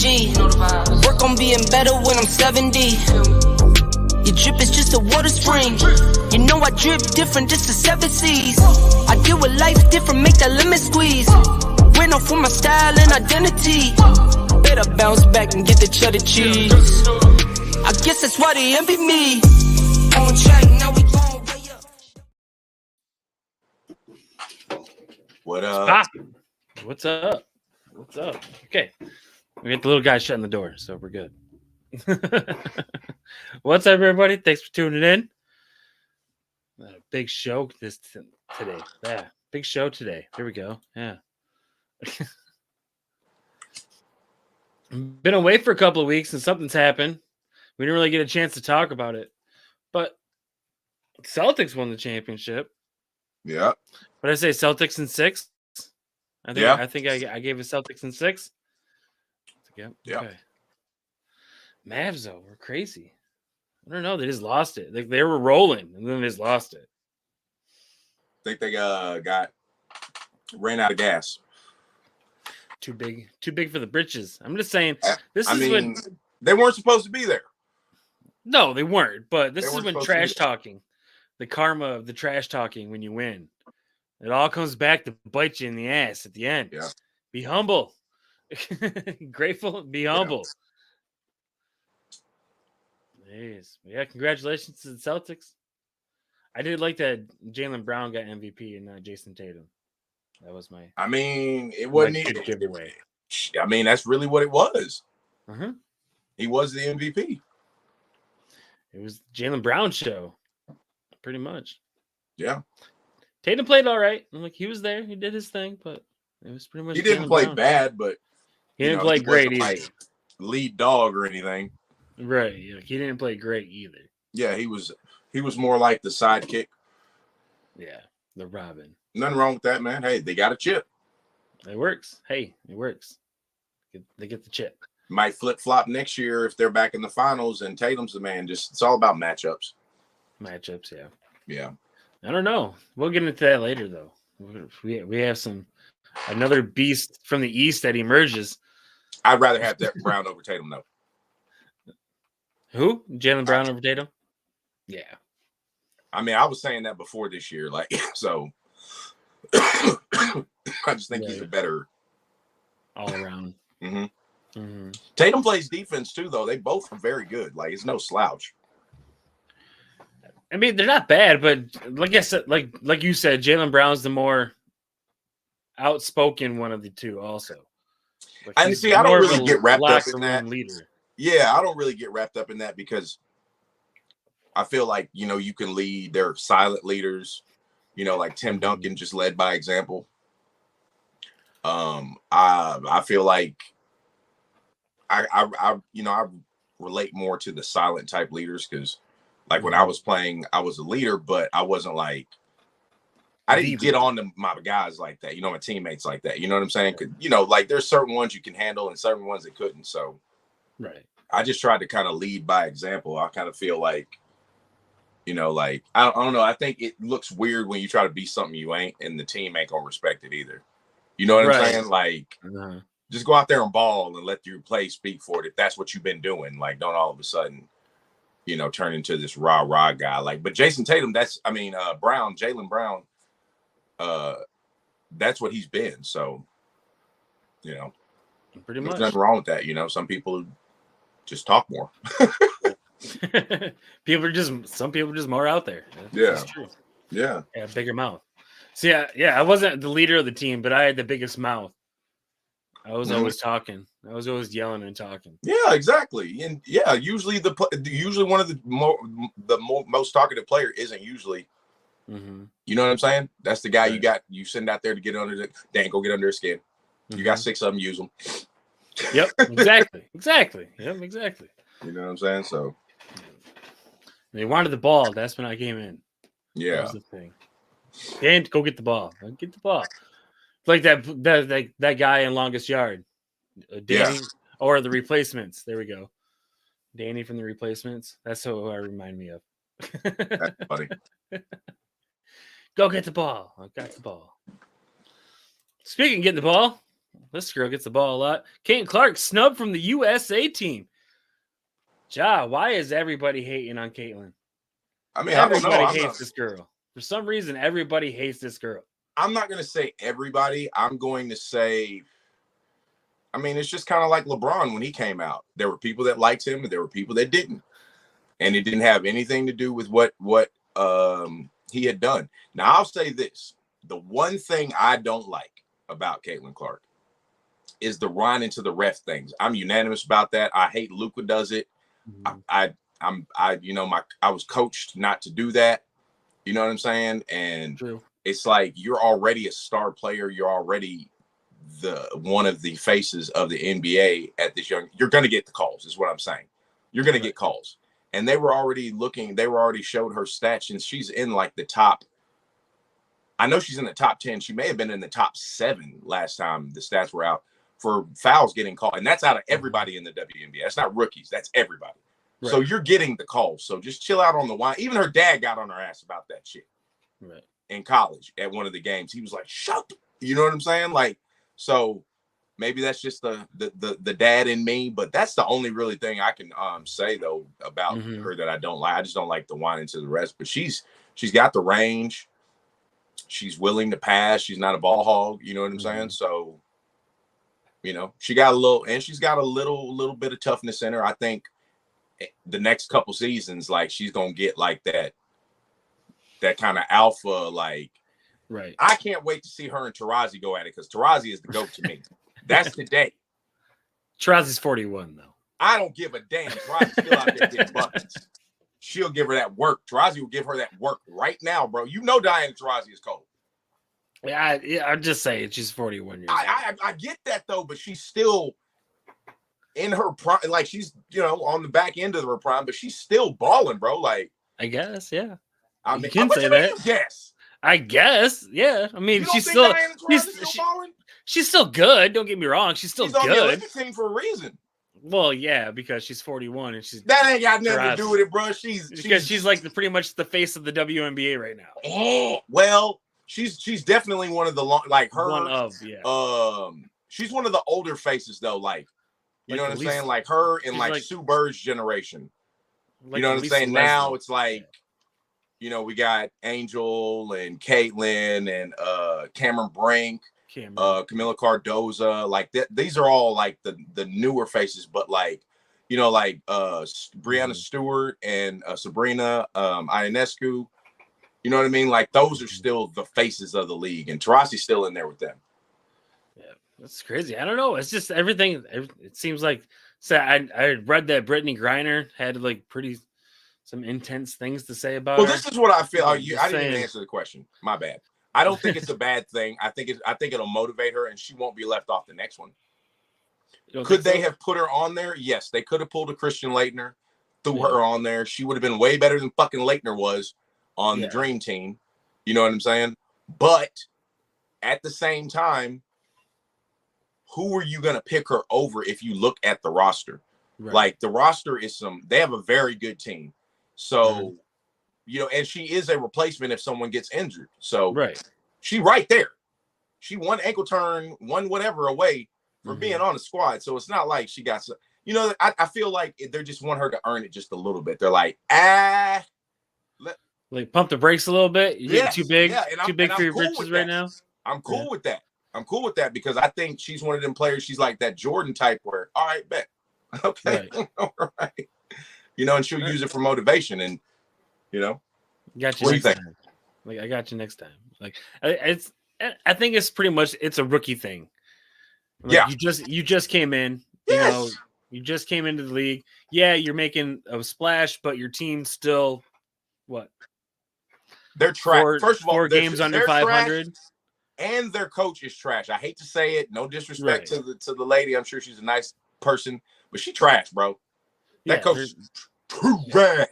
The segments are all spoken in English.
G. Work on being better when I'm 70. Your drip is just a water spring. You know I drip different, just the 7 C's. I deal with life different, make that lemon squeeze. Ran off with my style and identity. Better bounce back and get the cheddar cheese. I guess that's why they envy me. On track, now we going way up. What up? Ah, what's up? What's up? Okay. We got the little guy shutting the door, so we're good. What's up, everybody? Thanks for tuning in. Big show today. Yeah, big show today. Here we go. Yeah. Been away for a couple of weeks and something's happened. We didn't really get a chance to talk about it. But Celtics won the championship. Yeah. What did I say? Celtics in 6? I think I gave it Celtics in 6. Yep. Yeah. Okay. Mavs though were crazy. I don't know. They just lost it. They were rolling and then they just lost it. I think they ran out of gas. Too big for the britches. I'm just saying. They weren't supposed to be there. No, they weren't. But this They is weren't when supposed trash to be there. talking, the karma of the trash talking when you win, it all comes back to bite you in the ass at the end. Yeah. Be humble, grateful. Be humble. Yes. Yeah. Congratulations to the Celtics. I did like that Jaylen Brown got MVP and not Jason Tatum. That was my. I mean, it wasn't good even giveaway. I mean, that's really what it was. Uh-huh. He was the MVP. It was the Jaylen Brown show, pretty much. Yeah. Tatum played all right. Like he was there, he did his thing, but it was pretty much. He didn't Jaylen play Brown. bad, but He didn't play he great wasn't, either. like, lead dog or anything. Right. Yeah, he didn't play great either. Yeah, he was more like the sidekick. Yeah, the Robin. Nothing wrong with that, man. Hey, they got a chip. It works. Hey, it works. They get the chip. Might flip-flop next year if they're back in the finals and Tatum's the man. It's all about matchups. Matchups, yeah. Yeah. I don't know. We'll get into that later, though. We have another beast from the East that emerges. I'd rather have that Brown over Tatum, though. Who? Jaylen Brown over Tatum? Yeah. I mean, I was saying that before this year, like, so I just think he's a better all around. Mm-hmm. Mm-hmm. Tatum plays defense too, though. They both are very good. Like, it's no slouch. I mean, they're not bad, but like I said, like you said, Jaylen Brown's the more outspoken one of the two, also. Like And see, I don't really get wrapped up in that. Leader. Yeah, I don't really get wrapped up in that because I feel like, you can lead. They're silent leaders, like Tim Duncan just led by example. I feel like I relate more to the silent type leaders because, like, when I was playing, I was a leader, but I wasn't like I didn't get on to my guys like that, my teammates like that. You know what I'm saying? 'Cause, like there's certain ones you can handle and certain ones that couldn't. So, right. I just tried to kind of lead by example. I kind of feel like, like I don't know. I think it looks weird when you try to be something you ain't, and the team ain't gonna respect it either. You know what I'm saying? Like, just go out there and ball and let your play speak for it. If that's what you've been doing, like, don't all of a sudden, turn into this rah guy. Like, but Jason Tatum, Jaylen Brown, that's what he's been. So, pretty much there's nothing wrong with that. Some people just talk more. some people are just more out there. That's true. Yeah, bigger mouth. So yeah, I wasn't the leader of the team, but I had the biggest mouth. I was always talking. I was always yelling and talking. Yeah, exactly. And yeah, usually one of the most talkative player isn't usually. Mm-hmm. You know what I'm saying? That's the guy you send out there to get under go get under his skin. Mm-hmm. You got 6 of them, use them. Yep, exactly. Yep, exactly. You know what I'm saying? So they wanted the ball. That's when I came in. Yeah, that was the thing. And go get the ball. Get the ball. Like that guy in Longest Yard, Danny, or the Replacements. There we go, Danny from the Replacements. That's who I remind me of. That's funny. Go get the ball. I got the ball. Speaking of getting the ball, This girl gets the ball a lot. Caitlin Clark snubbed from the USA team. Ja, why is everybody hating on Caitlin? I mean, everybody I don't know. hates this girl. For some reason, everybody hates this girl. I'm not going to say everybody. I'm going to say, I mean, it's just kind of like LeBron when he came out. There were people that liked him, and there were people that didn't. And it didn't have anything to do with what he had done. Now, I'll say this. The one thing I don't like about Caitlin Clark is the run into the ref things. I'm unanimous about that. I hate Luka does it. I was coached not to do that. You know what I'm saying? And True. It's like you're already a star player. You're already one of the faces of the NBA at this young. You're going to get the calls, is what I'm saying. You're going to get calls. And they were already looking. They were already showed her stats, and she's in like the top. I know she's in the top 10. She may have been in the top 7 last time the stats were out for fouls getting called. And that's out of everybody in the WNBA. That's not rookies. That's everybody. Right. So you're getting the calls. So just chill out on the wine. Even her dad got on her ass about that shit. Right. In college at one of the games. He was like, shut. You know what I'm saying? Like, so maybe that's just the dad in me, but that's the only really thing I can say though about her that I don't like. I just don't like the whining to the rest, but she's got the range. She's willing to pass. She's not a ball hog. You know what I'm saying? So, you know, she's got a little bit of toughness in her. I think the next couple seasons, like she's going to get like that kind of alpha, like, right. I can't wait to see her and Tarazi go at it because Tarazi is the GOAT to me. That's today. Tarazi's 41 though. I don't give a damn. Tarazi's still out there getting buckets. She'll give her that work. Tarazi will give her that work right now, bro. You know Diana Taurasi is cold. Yeah, I'm just saying she's 41 years old. I get that though, but she's still in her prime. Like she's, you know, on the back end of her prime, but she's still balling, bro. Like I guess, yeah. I mean, you can say that. Yes. I guess, yeah. I mean, she's still good. Don't get me wrong. She's still good. On the Olympic team for a reason. Well, yeah, because she's 41 and she's that ain't got nothing to do with it, bro. She's like pretty much the face of the WNBA right now. Oh, well, she's definitely one of the she's one of the older faces though. Like you know what I'm saying? Like her and like Sue Bird's generation. You know what I'm saying? Now it's like. You know, we got Angel and Caitlin and Cameron Brink, Camila Cardoza. Like these are all like the newer faces, but like, you know, like Breanna Stewart and Sabrina Ionescu. You know what I mean? Like those are still the faces of the league, and Taurasi's still in there with them. Yeah, that's crazy. I don't know. It's just everything. It seems like I read that Brittany Griner had like some intense things to say about her. This is what I feel. I didn't even answer the question. My bad. I don't think it's a bad thing. I think it'll motivate her, and she won't be left off the next one. Could they have put her on there? Yes, they could have pulled a Christian Laettner, threw her on there. She would have been way better than fucking Laettner was on the Dream Team. You know what I'm saying? But at the same time, who are you going to pick her over if you look at the roster? Right. Like the roster is they have a very good team. So, you know, and she is a replacement if someone gets injured. So she right there. She one ankle turn, one whatever away from being on the squad. So it's not like she got some, you know, I feel like they just want her to earn it just a little bit. They're like, like pump the brakes a little bit. You're getting too big, too big for your britches right now. I'm cool with that. I'm cool with that because I think she's one of them players. She's like that Jordan type where, all right, bet. Okay. All right. You know, and she'll use it for motivation and, you know, got you. What do you think? Time. Like, I got you next time. Like, I think it's pretty much, it's a rookie thing. Like, you just came in, you know, you just came into the league. Yeah. You're making a splash, but your team still what? They're trash. First of all, 4 games under 500. And their coach is trash. I hate to say it. No disrespect to the lady. I'm sure she's a nice person, but she trash, bro. That coach is trash.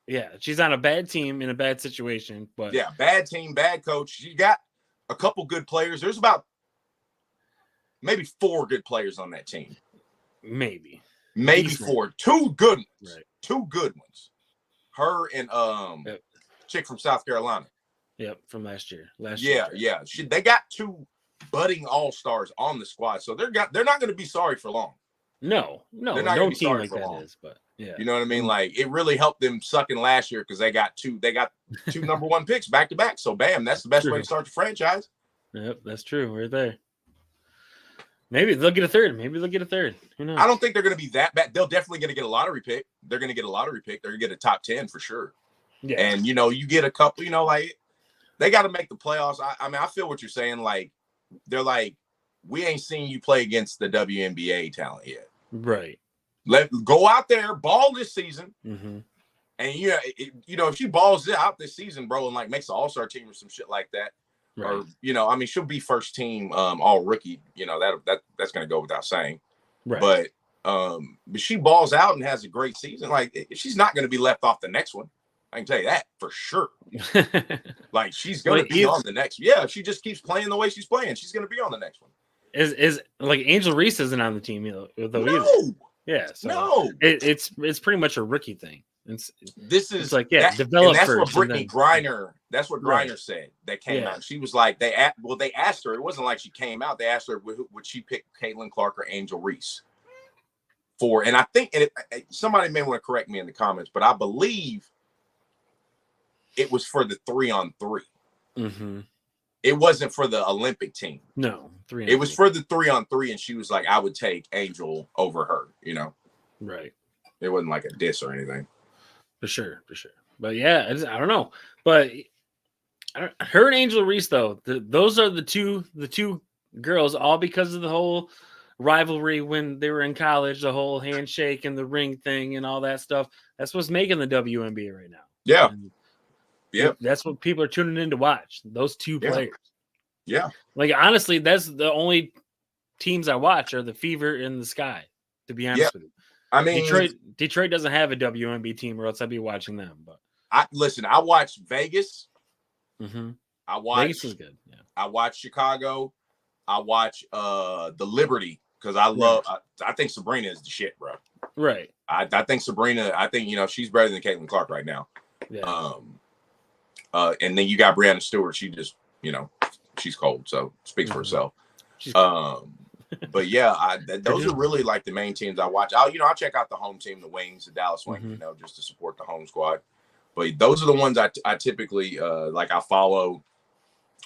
Yeah, she's on a bad team in a bad situation, but bad team, bad coach. She got a couple good players. There's about maybe 4 good players on that team. Maybe decent. 4. 2 good ones. Right. 2 good ones. Her and chick from South Carolina. Yep, from last year. Yeah. They got 2 budding all-stars on the squad. So they're not going to be sorry for long. No, they're not going to be team sorry like for that long. is, but yeah. You know what I mean? Like, it really helped them sucking last year because they got two number one picks back to back. So bam, that's the best way to start the franchise. Yep, that's true. Right there. Maybe they'll get a third. Who knows? I don't think they're going to be that bad. They're definitely going to get a lottery pick. They're going to get a lottery pick. They're going to get a top 10 for sure. Yeah. And, you know, you get a couple, you know, like, they got to make the playoffs. I mean, I feel what you're saying. Like, they're like, we ain't seen you play against the WNBA talent yet. Right. Go out there, ball this season. Mm-hmm. And, you know, if she balls it out this season, bro, and, like, makes the all-star team or some shit like that, right. Or, you know, I mean, she'll be first team all rookie. You know, that's going to go without saying. Right. But she balls out and has a great season. Like, she's not going to be left off the next one. I can tell you that for sure. Like, she's going to be on the next. Yeah, if she just keeps playing the way she's playing, she's going to be on the next one. Is like Angel Reese isn't on the team though no. either. Yeah, so no. It's pretty much a rookie thing. It's like and develop that's first. What Brittany Griner. That's what Griner said. That came out. She was like, they asked her. It wasn't like she came out. They asked her would she pick Caitlin Clark or Angel Reese for. And I think somebody may want to correct me in the comments, but I believe it was for the 3-on-3. Mm-hmm. It wasn't for the Olympic team. No, 3-on-3. It was for the 3-on-3, and she was like, I would take Angel over her. You know, right? It wasn't like a diss or anything. For sure. But yeah, I don't know. But her and Angel Reese, though, those are the two girls, all because of the whole rivalry when they were in college, the whole handshake and the ring thing and all that stuff. That's what's making the WNBA right now. Yeah. Yeah, that's what people are tuning in to watch. Those two players. Yeah. Like, honestly, that's the only teams I watch are the Fever and the Sky, to be honest with you. I mean, Detroit doesn't have a WNBA team, or else I'd be watching them. But I watch Vegas. Mm-hmm. Vegas is good. Yeah. I watch Chicago. I watch the Liberty because I think Sabrina is the shit, bro. Right. I think Sabrina. I think she's better than Caitlin Clark right now. Yeah. And then you got Brianna Stewart. She just she's cold, so speaks for herself. But yeah, those are really like the main teams I watch. I'll check out the home team, the Wings, the Dallas Wings, just to support the home squad. But those are the ones I typically I follow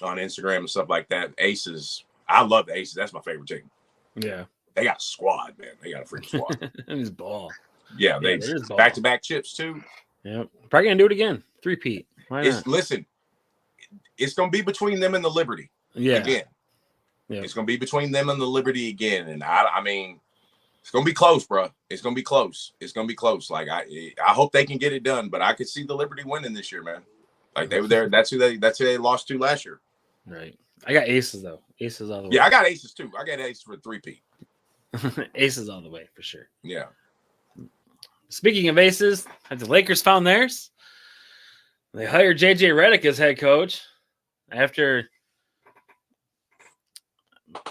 on Instagram and stuff like that. Aces, I love the Aces. That's my favorite team. Yeah, they got a squad, man. They got a freaking squad. And his ball. Yeah, they back-to-back chips too. Yep, probably gonna do it again. 3-peat. Why not? Listen, it's gonna be between them and the Liberty. Yeah. Again. Yep. It's going to be between them and the Liberty again. And I mean, it's going to be close, bro. It's going to be close. It's going to be close. Like, I hope they can get it done, but I could see the Liberty winning this year, man. Like, they were there. That's who they lost to last year. Right. I got Aces, though. Aces all the way. Yeah, I got Aces, too. I got Aces for 3-peat. Aces all the way, for sure. Yeah. Speaking of Aces, have the Lakers found theirs? They hired JJ Redick as head coach after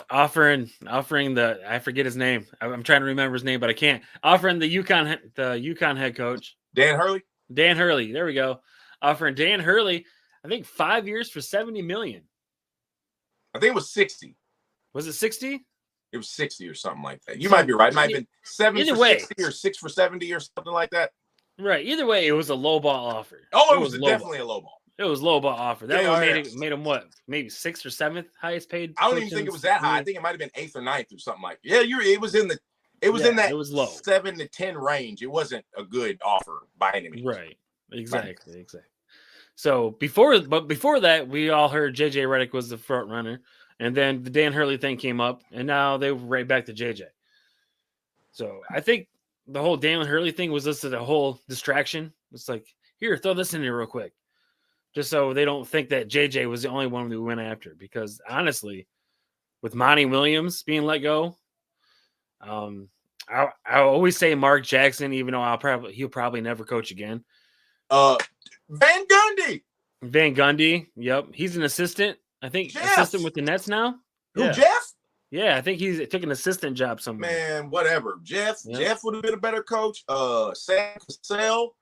offering the, I forget his name. I'm trying to remember his name, but I can't. Offering the UConn head coach. Dan Hurley. There we go. Offering Dan Hurley, I think 5 years for $70 million. I think it was 60. Was it 60? It was 60 or something like that. You might be right. It might have been 7 for 60 or 6 for 70 or something like that. Right. Either way, it was a low ball offer. Oh, it was definitely a low ball. It was low ball offer. That one made him what? Maybe 6th or 7th highest paid. I don't even think it was that high. I think it might have been 8th or 9th or something like that. Yeah, it was in that it was low 7 to 10 range. It wasn't a good offer by any means. Right. Exactly. So before that, we all heard JJ Redick was the front runner, and then the Dan Hurley thing came up, and now they were right back to JJ. So I think the whole Dan Hurley thing was just a whole distraction. It's like, here, throw this in here real quick. Just so they don't think that JJ was the only one we went after. Because honestly, with Monty Williams being let go, I always say Mark Jackson, even though he'll probably never coach again. Van Gundy. Yep, he's an assistant. I think assistant with the Nets now. Who, Jeff? Yeah, I think he took an assistant job somewhere. Man, whatever. Jeff would have been a better coach. Sam Cassell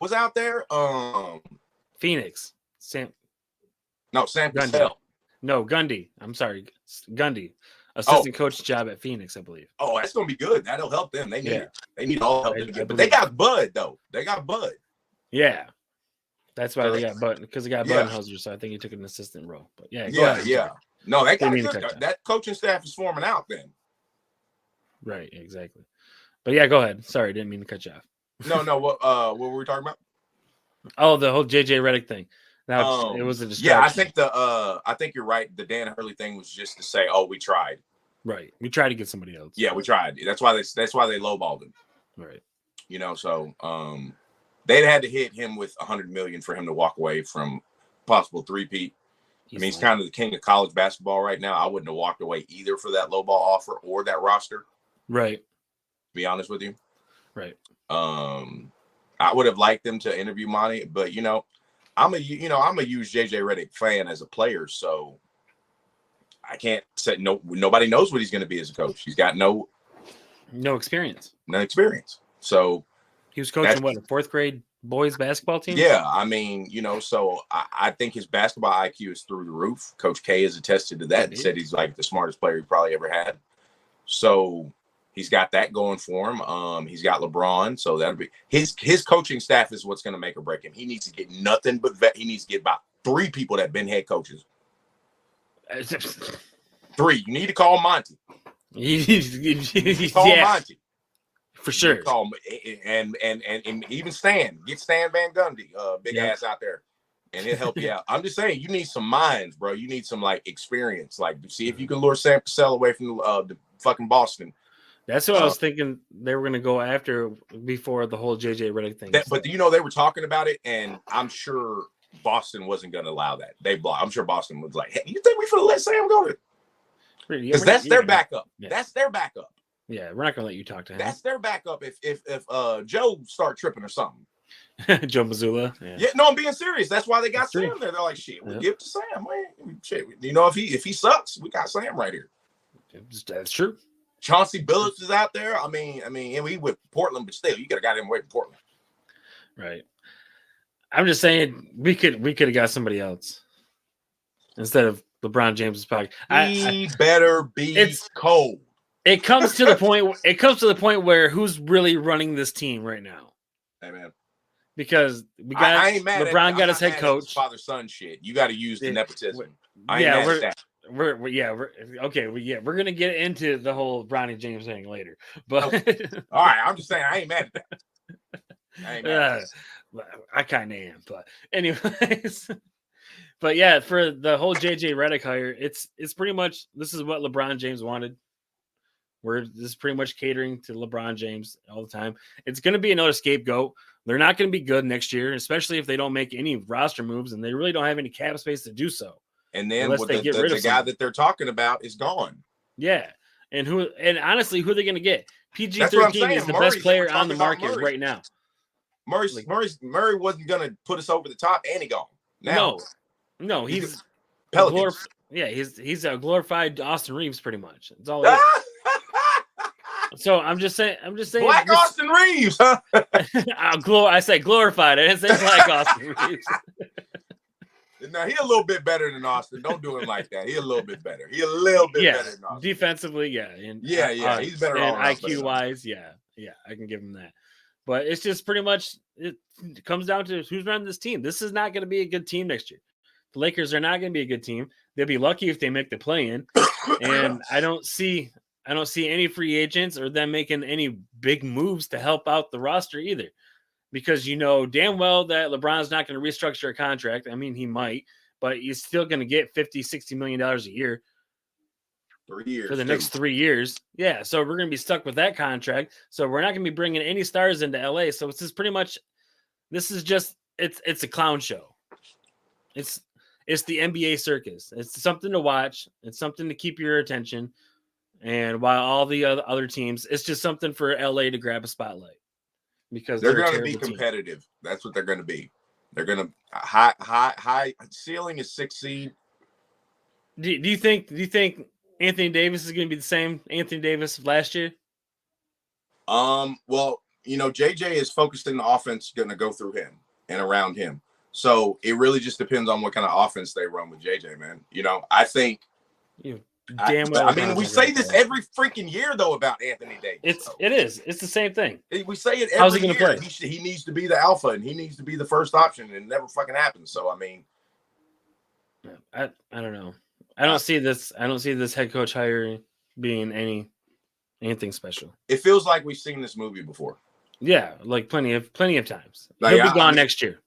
was out there. Phoenix. Sam Cassell. No, Gundy. I'm sorry, Gundy. Assistant coach job at Phoenix, I believe. Oh, that's gonna be good. That'll help them. They need it. They need all help they can get. But believe they got Bud though. They got Bud. Yeah, that's why they got Bud, because they got Budenholzer. So I think he took an assistant role. But go ahead. No, they got that coaching staff is forming out then. Right, exactly. But yeah, go ahead. Sorry, didn't mean to cut you off. No. What were we talking about? Oh, the whole JJ Redick thing. Now it was a distraction. Yeah, I think you're right. The Dan Hurley thing was just to say, "Oh, we tried." Right, we tried to get somebody else. Yeah, we tried. That's why they lowballed him. Right. So they'd had to hit him with $100 million for him to walk away from possible three-peat. I mean, he's kind of the king of college basketball right now. I wouldn't have walked away either for that lowball offer or that roster. Right. To be honest with you. Right. I would have liked them to interview Monty, but I'm a huge JJ Redick fan as a player, so I can't say no. Nobody knows what he's going to be as a coach. He's got no experience. No experience. So he was coaching a fourth grade boys basketball team. Yeah, I mean, so I think his basketball IQ is through the roof. Coach K has attested to that and said he's like the smartest player he probably ever had. So he's got that going for him. He's got LeBron, so that'll be his coaching staff is what's going to make or break him. He needs to get nothing but he needs to get about 3 people that have been head coaches. 3. You need to call Monty. Call Monty for sure. Call and even Stan. Get Stan Van Gundy, big ass out there, and it'll help you out. I'm just saying, you need some minds, bro. You need some experience. See if you can lure Sam Cassell away from the fucking Boston. That's what I was thinking they were going to go after before the whole JJ Redick thing. But they were talking about it, and I'm sure Boston wasn't going to allow that. I'm sure Boston was like, "Hey, you think we should let Sam go?" Because that's their backup. Yeah. That's their backup. Yeah, we're not going to let you talk to him. That's their backup if Joe start tripping or something. Joe Mazzulla. Yeah, no, I'm being serious. That's why they got Sam there. They're like, shit, we'll give it to Sam. Man. Shit, if he sucks, we got Sam right here. That's true. Chauncey Billups is out there. I mean, we with Portland, but still, you could have got him away from Portland. Right. I'm just saying we could have got somebody else instead of LeBron James's pocket. He better be cold. It comes to the point. It comes to the point where who's really running this team right now? Hey man, because we got LeBron got his head coach. Father son shit. You got to use the nepotism. We're gonna get into the whole Bronny James thing later. But all right, I'm just saying I ain't mad at that. I kind of am, but anyways. But yeah, for the whole JJ Redick hire, it's pretty much this is what LeBron James wanted. This is pretty much catering to LeBron James all the time. It's going to be another scapegoat. They're not going to be good next year, especially if they don't make any roster moves, and they really don't have any cap space to do so. And then the guy that they're talking about is gone. Yeah, and honestly, who are they going to get? PG-13 is the best player on the market right now. Murray wasn't going to put us over the top, and he gone. No, he's Pelicans. He's a glorified Austin Reeves, pretty much. That's all. So I'm just saying. Black Austin Reeves. Huh? I say glorified. I didn't say black Austin Reeves. Now he a little bit better than Austin. Don't do him like that. He a little bit better. He a little bit better than Austin. Defensively, and he's better. And IQ wise, I can give him that. But it's just pretty much it comes down to who's running this team. This is not going to be a good team next year. The Lakers are not going to be a good team. They'll be lucky if they make the play-in. And I don't see any free agents or them making any big moves to help out the roster either. Because you know damn well that LeBron's not going to restructure a contract. I mean, he might, but he's still going to get $50-60 million a year. 3 years. For the next 3 years. Yeah, so we're going to be stuck with that contract. So we're not going to be bringing any stars into LA. So it's just pretty much it's a clown show. It's the NBA circus. It's something to watch. It's something to keep your attention. And while all the other teams, it's just something for LA to grab a spotlight because they're going to be competitive. Team. That's what they're going to be. They're going to high ceiling is 6 seed. Do you think Anthony Davis is going to be the same Anthony Davis of last year? Well, JJ is focused in the offense going to go through him and around him. So it really just depends on what kind of offense they run with JJ, man. I think. Damn well. I mean, we say this every freaking year though about Anthony Davis. It is. It's the same thing. We say it every How's he gonna year. play? He needs to be the alpha and he needs to be the first option, and it never fucking happens. So I mean, I don't know. I don't see this head coach hire being anything special. It feels like we've seen this movie before. Yeah, like plenty of times. He'll be gone next year.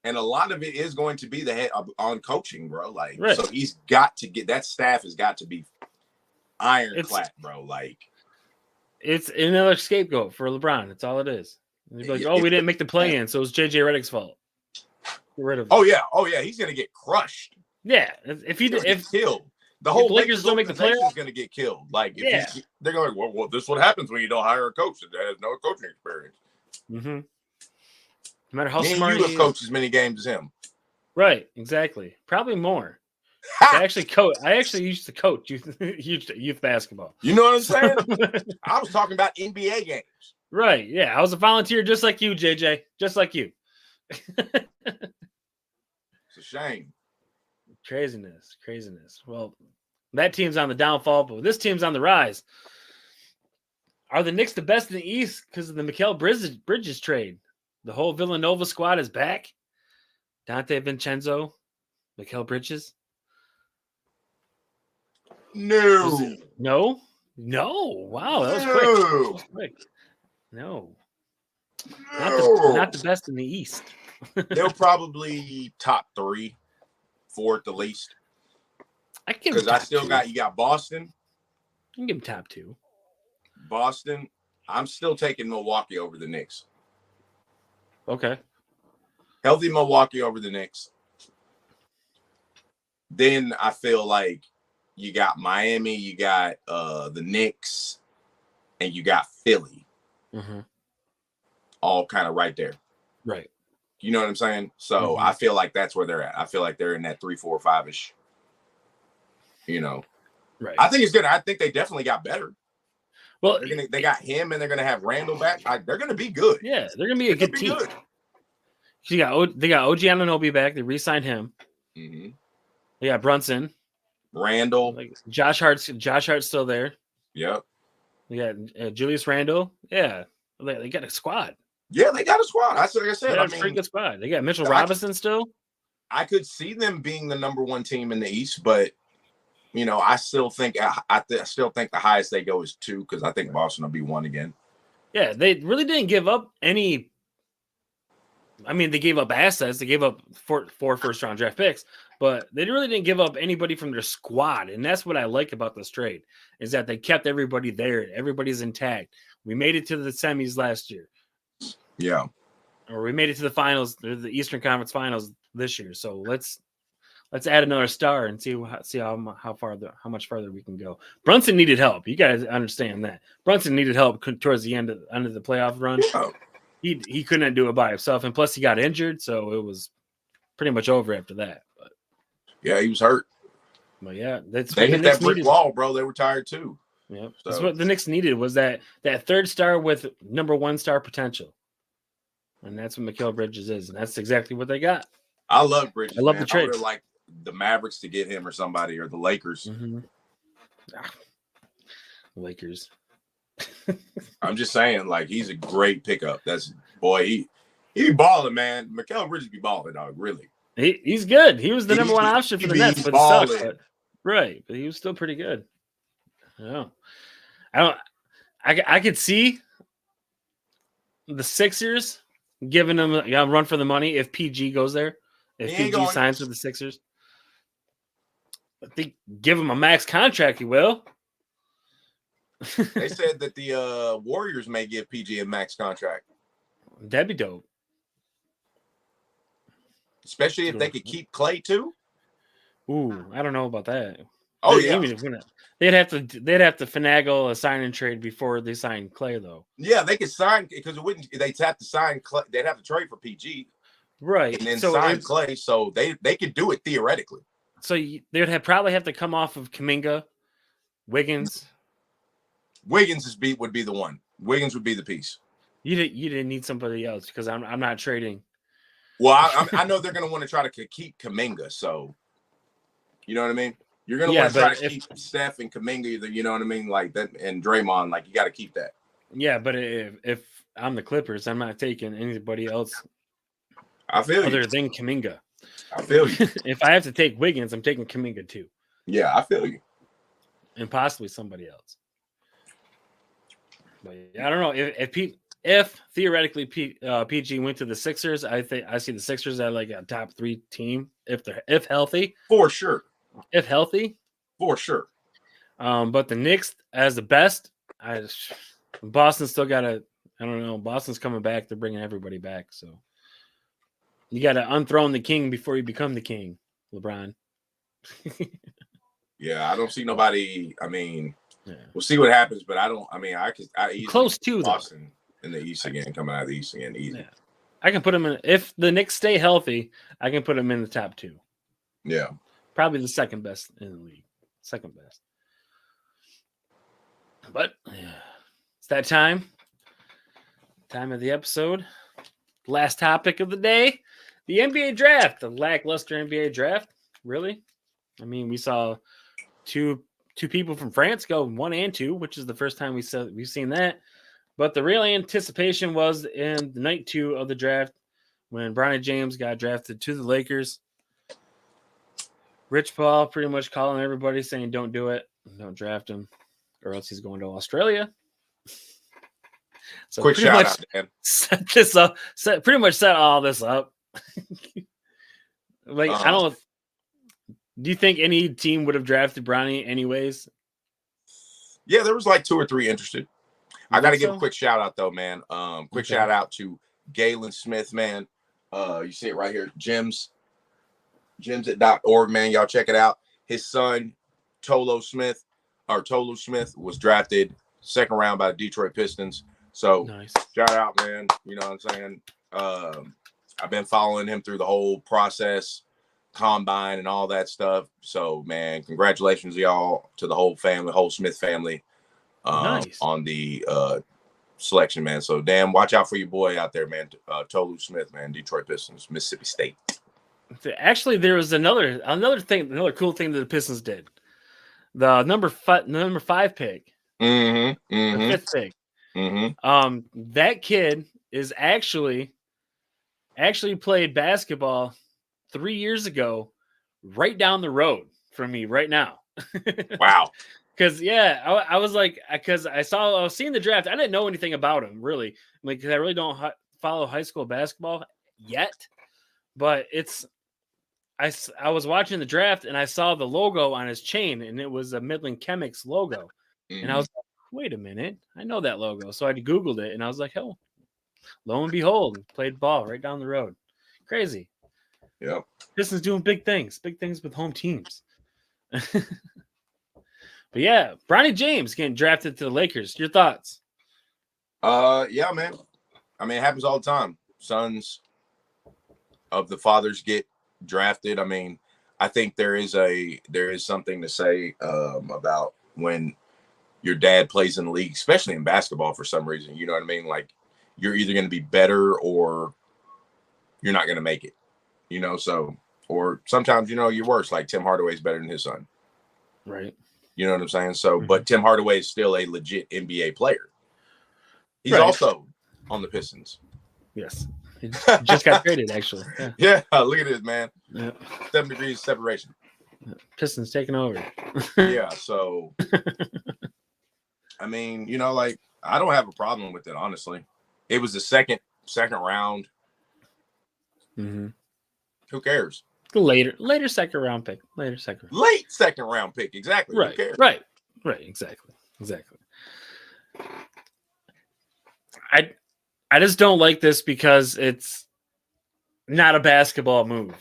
And a lot of it is going to be the head on coaching, bro. Like, right. So he's got to get that staff has got to be ironclad, bro. Like, it's another scapegoat for LeBron. That's all it is. He's like, we didn't make the play in, so it's JJ Redick's fault. Get rid of him. Oh yeah, he's gonna get crushed. Yeah, if killed, the whole Lakers don't make the play, is gonna get killed. Like, they're going, well, this is what happens when you don't hire a coach that has no coaching experience. Mm-hmm. No matter how smart you have coached as many games as him. Right, exactly. Probably more. I actually used to coach youth basketball. You know what I'm saying? I was talking about NBA games. Right, yeah. I was a volunteer just like you, JJ. Just like you. It's a shame. Craziness. Well, that team's on the downfall, but this team's on the rise. Are the Knicks the best in the East because of the Mikal Bridges trade? The whole Villanova squad is back. Dante Vincenzo, Mikal Bridges. No. Wow, that was quick. No. Not the best in the East. They'll probably top 3, 4 at the least. Because you got Boston. You can give them top 2. Boston. I'm still taking Milwaukee over the Knicks. Okay. Healthy Milwaukee over the Knicks. Then I feel like you got Miami, you got the Knicks, and you got Philly. Mm-hmm. All kind of right there. Right. You know what I'm saying? So I feel like that's where they're at. I feel like they're in that 3, 4, 5-ish. Right. I think it's good. I think they definitely got better. Well, they got him, and they're gonna have Randall back. They're gonna be good. Yeah, they're gonna be a good team. They got OG Anunoby back. They re-signed him. Mm-hmm. They got Brunson, Randall, Josh Hart's still there. Yep. We got Julius Randle. Yeah, they got a squad. Yeah, they got a squad. Like I said, they got a pretty good squad. They got Mitchell Robinson still. I could see them being the number 1 team in the East, but I still think the highest they go is 2 because I think Boston will be 1 again. Yeah, they really didn't give up any. I mean, they gave up assets. They gave up 4 first-round draft picks, but they really didn't give up anybody from their squad. And that's what I like about this trade is that they kept everybody there. Everybody's intact. We made it to the semis last year. Yeah. Or we made it to the finals, the Eastern Conference Finals this year. So let's add another star and see how much farther we can go. Brunson needed help. You guys understand that. Brunson needed help towards the end of the playoff run. Yeah. He couldn't do it by himself, and plus he got injured, so it was pretty much over after that. But yeah, he was hurt. But yeah, they hit that brick wall, bro. They were tired too. Yeah, so. That's what the Knicks needed was that third star with number 1 star potential, and that's what Mikal Bridges is, and that's exactly what they got. I love Bridges. I love the trade. Like the Mavericks to get him or somebody, or the Lakers. Mm-hmm. Lakers. I'm just saying, like, he's a great pickup. He be balling, man. Mikal Bridges be balling, dog. Really, he's good. He was the number 1 option for the Nets, but it sucked. Right, but he was still pretty good. I could see the Sixers giving him a run for the money if PG goes there. If PG signs with the Sixers, I think give him a max contract. He will. They said that the Warriors may give PG a max contract. That'd be dope. Especially if they could keep Clay too. Ooh, I don't know about that. Oh yeah, they'd have to finagle a sign and trade before they sign Clay, though. Yeah, they could sign because it wouldn't. They'd have to sign Clay. They'd have to trade for PG, right? And then sign Clay, so they could do it theoretically. So they'd probably have to come off of Kuminga, Wiggins. Wiggins would be the one. Wiggins would be the piece. You didn't need somebody else because I'm not trading. Well, I know they're going to want to try to keep Kuminga, so you know what I mean? You're going to want to try to keep Steph and Kuminga, you know what I mean? Like that, and Draymond, like you got to keep that. Yeah, but if I'm the Clippers, I'm not taking anybody else. I feel you. Other than Kuminga. I feel you. If I have to take Wiggins, I'm taking Kuminga too. Yeah, I feel you. And possibly somebody else. But I don't know if theoretically PG went to the Sixers. I see the Sixers as like a top 3 team if healthy. For sure. If healthy. For sure. But the Knicks as the best. Boston still got to. I don't know. Boston's coming back. They're bringing everybody back. So you got to unthrone the king before you become the king, LeBron. Yeah, I don't see nobody. I mean, we'll see what happens, but I easily close to Boston in the East again, coming out of the East again, easy. Yeah. I can put them in. If the Knicks stay healthy, I can put them in the top 2. Yeah, probably the second best in the league. Second best. But it's that time of the episode. Last topic of the day: the NBA draft. The lackluster NBA draft. Really? I mean, we saw two people from France go 1 and 2, which is the first time we've seen that. But the real anticipation was in night 2 of the draft when Bronny James got drafted to the Lakers. Rich Paul pretty much calling everybody saying, "Don't do it, don't draft him, or else he's going to Australia." So quick shout out, Dan. Set this up. Pretty much set all this up. Like I don't. Do you think any team would have drafted Bronny anyways? Yeah, there was like 2 or 3 interested. I got to give a quick shout out though, man. Quick shout out to Galen Smith, man. You see it right here, gyms@.org, man. Y'all check it out. His son, Tolu Smith, was drafted 2nd round by the Detroit Pistons. So nice. Shout out, man. You know what I'm saying? I've been following him through the whole process, combine and all that stuff. So, man, congratulations, y'all, to the whole family, whole Smith family, nice. on the selection, man. So, damn, watch out for your boy out there, man. Tolu Smith, man, Detroit Pistons, Mississippi State. Actually, there was another cool thing that the Pistons did. The number 5 pick, the 5th pick. That kid is actually played basketball 3 years ago, right down the road from me right now. Wow. Because I was like, because I was seeing the draft. I didn't know anything about him really, like, because I really don't follow high school basketball yet. But I was watching the draft and I saw the logo on his chain, and it was a Midland Chemics logo, and I was like, wait a minute, I know that logo. So I Googled it, and I was like, oh, lo and behold, played ball right down the road. Crazy. Yep. Pistons doing big things with home teams. But yeah, Bronny James getting drafted to the Lakers. Your thoughts? Yeah, man. I mean, it happens all the time. Sons of the fathers get drafted. I mean, I think there is something to say about when your dad plays in the league, especially in basketball for some reason. You know what I mean? Like, you're either going to be better or you're not going to make it. You know, so, or sometimes, you know, you're worse. Like Tim Hardaway's better than his son. Right. You know what I'm saying? So, but Tim Hardaway is still a legit NBA player. He's also on the Pistons. Yes. He just got traded, actually. Yeah, look at this, man. Yeah. 7 degrees separation. Pistons taking over. Yeah, so, I mean, you know, like, I don't have a problem with it, honestly. It was the second round. Mm-hmm. Who cares? Later second round pick. Late second round pick. Exactly. Right. Who cares? Right. Exactly. I just don't like this because it's not a basketball move.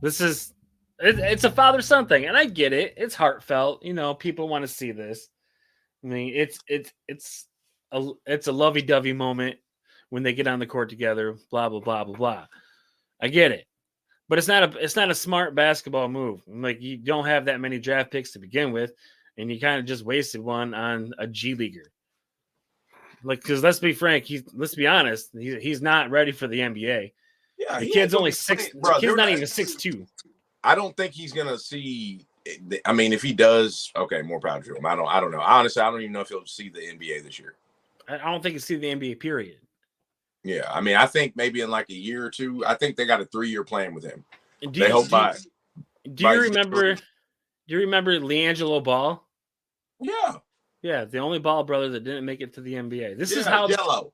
It's a father-son thing, and I get it. It's heartfelt. You know, people want to see this. I mean, it's a lovey-dovey moment when they get on the court together. Blah blah blah blah blah. I get it. But it's not a smart basketball move. Like, you don't have that many draft picks to begin with, and you kind of just wasted one on a G leaguer. Like, because let's be frank, let's be honest, he's not ready for the NBA. Yeah, the kid's only 6. The kid's not even 6'2". I don't think he's gonna see. I mean, if he does, okay, more power to him. I don't know. Honestly, I don't even know if he'll see the NBA this year. I don't think he'll see the NBA. Period. Yeah, I mean, I think maybe in like a year or two. I think they got a 3-year plan with him. Do you remember LiAngelo Ball? Yeah. Yeah, the only Ball brother that didn't make it to the NBA. This is how Jello.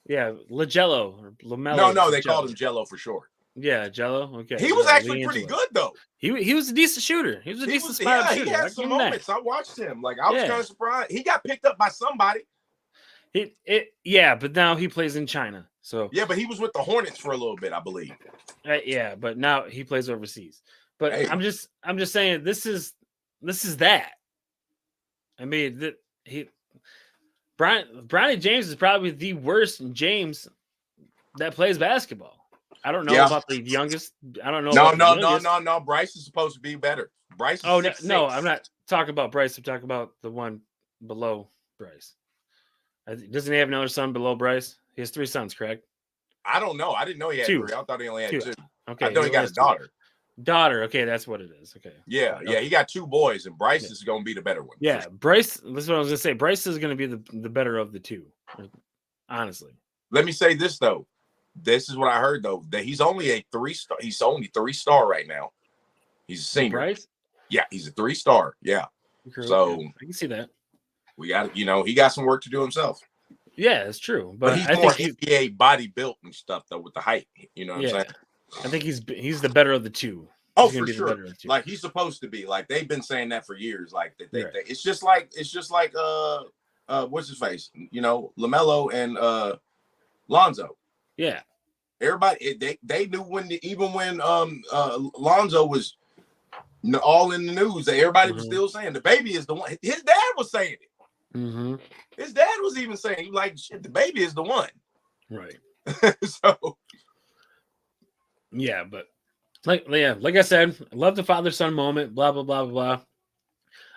Yeah, LaJello or LaMelo. No, they called him Jello for short. Yeah, Jello. Okay, he was actually pretty good though. He was a decent shooter. He was a decent spot shooter. He had some moments. I watched him. Like I was kind of surprised. He got picked up by somebody. But now he plays in China. So yeah, but he was with the Hornets for a little bit, I believe. Yeah, but now he plays overseas. But hey. I'm just saying this is that. I mean Bronny James is probably the worst James that plays basketball. I don't know about the youngest. I don't know. No. Bryce is supposed to be better. Bryce. Is 6'6". No, I'm not talking about Bryce. I'm talking about the one below Bryce. Doesn't he have another son below Bryce? He has 3 sons, correct? I don't know. I didn't know he had 3. I thought he only had 2. Okay, I know he got a daughter. Daughter. Okay, that's what it is. Okay. Yeah. He got 2 boys, and Bryce is going to be the better one. Yeah, Bryce. That's what I was going to say. Bryce is going to be the better of the 2. Honestly. Let me say this though. This is what I heard though, that he's only a 3-star. He's only 3-star right now. He's a senior. Right? Yeah, he's a 3-star. Yeah. So I can see that. We got, he got some work to do himself. Yeah, it's true. But he's more NBA body built and stuff though with the height. You know what I'm saying? I think he's the better of the 2. Oh, for sure. Like he's supposed to be. Like they've been saying that for years. Like they it's just like what's his face? LaMelo and Lonzo. Yeah. Everybody they knew when Lonzo was all in the news, that everybody was still saying the baby is the one. His dad was saying it. Mm-hmm. His dad was even saying, like, shit, the baby is the one. Right. So yeah, but like I said, I love the father-son moment, blah blah blah blah.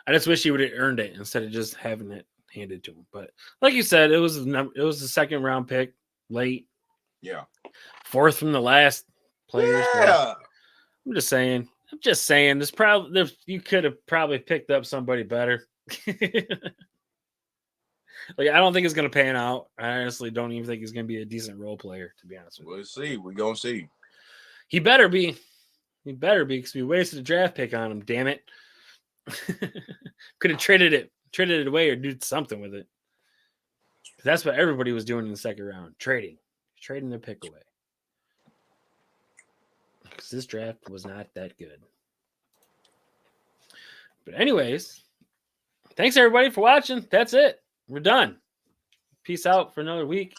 I just wish he would have earned it instead of just having it handed to him. But like you said, it was a 2nd round pick, late. Yeah. 4th from the last players. Yeah. I'm just saying. You could have probably picked up somebody better. Like I don't think it's gonna pan out. I honestly don't even think he's gonna be a decent role player, to be honest with you. We'll see. We're gonna see. He better be because we wasted a draft pick on him, damn it. Could have traded it away or do something with it. That's what everybody was doing in the 2nd round. Trading their pick away. Because this draft was not that good. But anyways, thanks everybody for watching. That's it. We're done. Peace out for another week.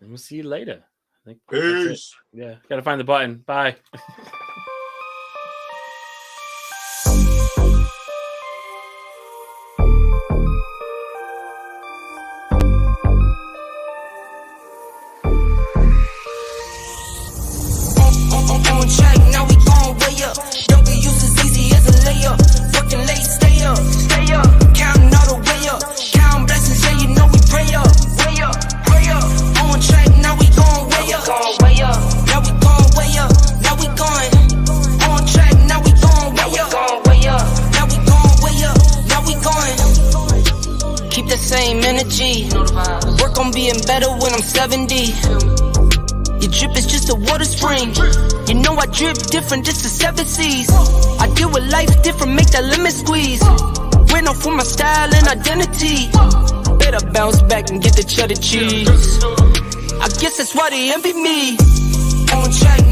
And we'll see you later. I think peace. Yeah, gotta find the button. Bye. Work on being better when I'm 70. Your drip is just a water spring. You know I drip different, just the 7 seas. I deal with life different, make that limit squeeze. Went off for my style and identity. Better bounce back and get the cheddar cheese. I guess that's why they envy me. On track.